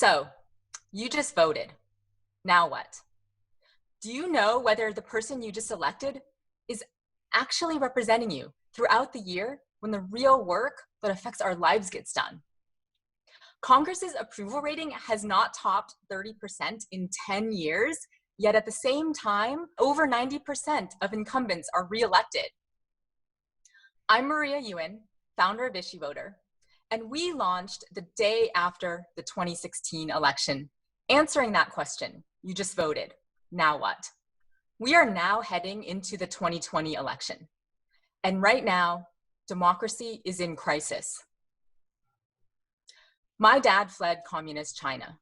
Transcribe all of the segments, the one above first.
So, you just voted. Now what? Do you know whether the person you just elected is actually representing you throughout the year when the real work that affects our lives gets done? Congress's approval rating has not topped 30% in 10 years, yet at the same time, over 90% of incumbents are re-elected. I'm Maria Ewan, founder of IssueVoter, and we launched the day after the 2016 election, answering that question, you just voted, now what? We are now heading into the 2020 election, and right now, democracy is in crisis. My dad fled communist China.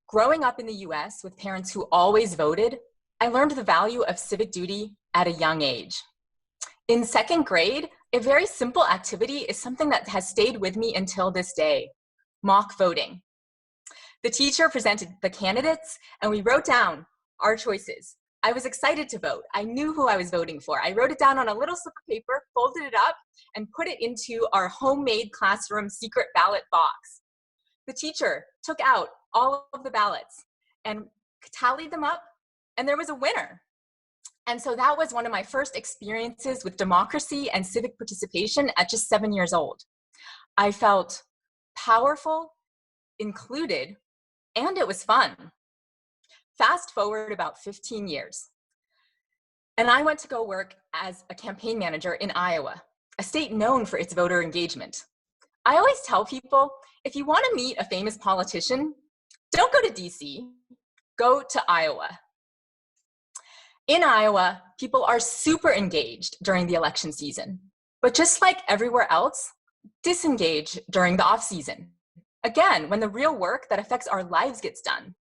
Growing up in the US with parents who always voted, I learned the value of civic duty at a young age. In second grade, a very simple activity is something that has stayed with me until this day, mock voting. The teacher presented the candidates and we wrote down our choices. I was excited to vote. I knew who I was voting for. I wrote it down on a little slip of paper, folded it up, and put it into our homemade classroom secret ballot box. The teacher took out all of the ballots and tallied them up, and there was a winner. And so that was one of my first experiences with democracy and civic participation at just 7 years old. I felt powerful, included, and it was fun. Fast forward about 15 years, and I went to go work as a campaign manager in Iowa, a state known for its voter engagement. I always tell people, if you want to meet a famous politician, don't go to DC, go to Iowa. In Iowa, people are super engaged during the election season, but just like everywhere else, disengage during the off season. Again, when the real work that affects our lives gets done.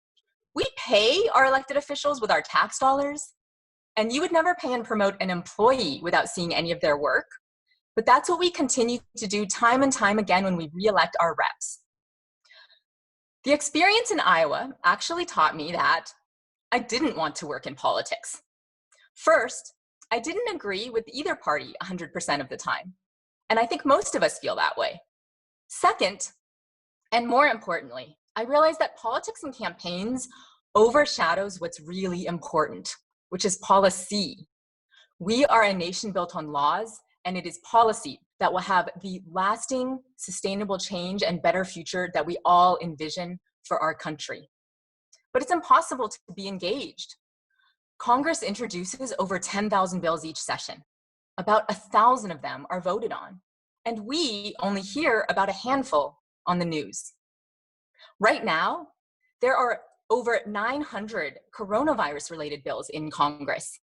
We pay our elected officials with our tax dollars, and you would never pay and promote an employee without seeing any of their work. But that's what we continue to do time and time again when we re-elect our reps. The experience in Iowa actually taught me that I didn't want to work in politics. First, I didn't agree with either party 100% of the time, and I think most of us feel that way. Second, and more importantly, I realized that politics and campaigns overshadows what's really important, which is policy. We are a nation built on laws, and it is policy that will have the lasting, sustainable change and better future that we all envision for our country. But it's impossible to be engaged. Congress introduces over 10,000 bills each session. About 1,000 of them are voted on, and we only hear about a handful on the news. Right now, there are over 900 coronavirus-related bills in Congress.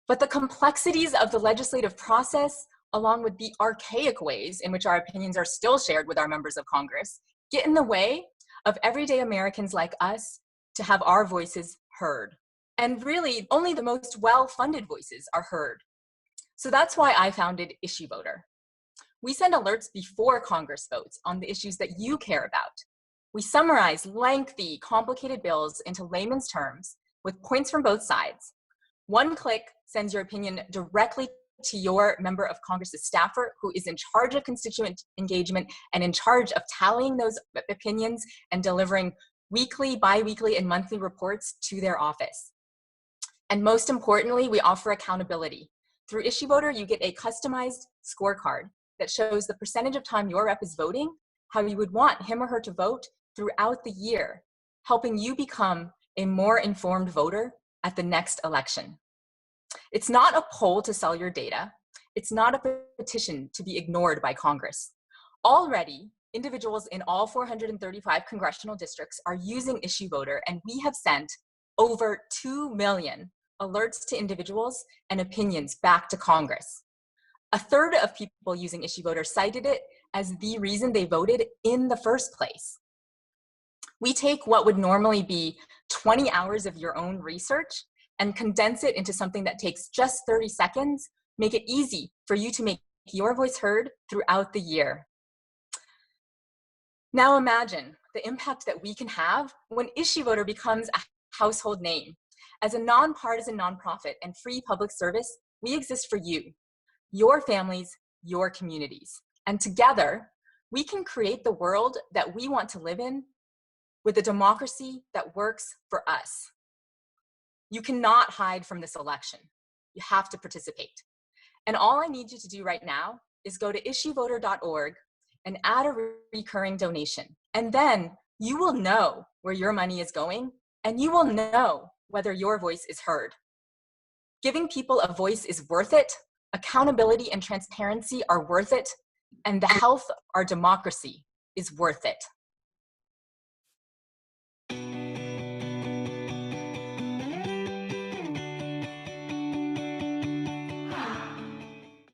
But the complexities of the legislative process, along with the archaic ways in which our opinions are still shared with our members of Congress, get in the way of everyday Americans like us to have our voices heard. And really, only the most well-funded voices are heard. So that's why I founded IssueVoter. We send alerts before Congress votes on the issues that you care about. We summarize lengthy, complicated bills into layman's terms with points from both sides. One click sends your opinion directly to your member of Congress's staffer who is in charge of constituent engagement and in charge of tallying those opinions and delivering weekly, bi-weekly, and monthly reports to their office. And most importantly, we offer accountability. Through IssueVoter, you get a customized scorecard that shows the percentage of time your rep is voting, how you would want him or her to vote throughout the year, helping you become a more informed voter at the next election. It's not a poll to sell your data. It's not a petition to be ignored by Congress. Already, individuals in all 435 congressional districts are using IssueVoter, and we have sent over 2 million alerts to individuals and opinions back to Congress. A third of people using IssueVoter cited it as the reason they voted in the first place. We take what would normally be 20 hours of your own research and condense it into something that takes just 30 seconds, make it easy for you to make your voice heard throughout the year. Now imagine the impact that we can have when IssueVoter becomes a household name. As a nonpartisan nonprofit and free public service, we exist for you, your families, your communities. And together, we can create the world that we want to live in with a democracy that works for us. You cannot hide from this election. You have to participate. And all I need you to do right now is go to issuevoter.org and add a recurring donation. And then you will know where your money is going, and you will know whether your voice is heard. Giving people a voice is worth it. Accountability and transparency are worth it. And the health of our democracy is worth it.